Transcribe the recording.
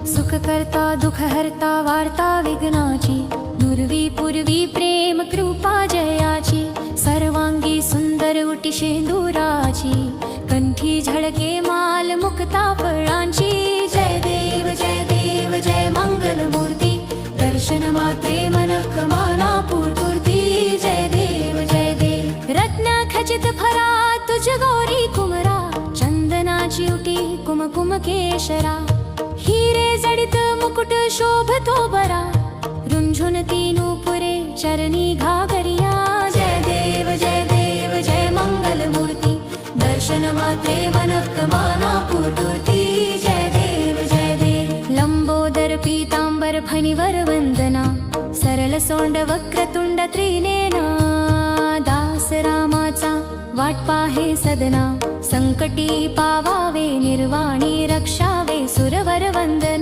सुख करता दुख हरता वार्ता विघ्नाची, दुर्वी पूर्वी प्रेम कृपा जयाची, सर्वांगी सुंदर उटी शेंदुराची, कंठी झळके माल मुक्ता फळांची. जय देव जय मंगल मूर्ती, दर्शन मात्रे मनक माना पूर्ती. जय देव रत्न खचित फरा तुझ गौरी कुमरा, चंदनाची उटी कुमकुम केशरा, हिरे जडित मुकुट शोभतो बरा, रुंझुन तीनू पुरे चरणी घागरिया. जय देव जय मंगल मूर्ती, दर्शन मात्रे मनक माना पूर्ती. जय देव लंबोदर पीतांबर फणीवर वंदना, सरल सोंड वक्रतुंड त्रिनेना, दास रामाचा वाट पाहे सदना, संकटी पावावे निर्वाणी रक्षावे सुरवर वंदना.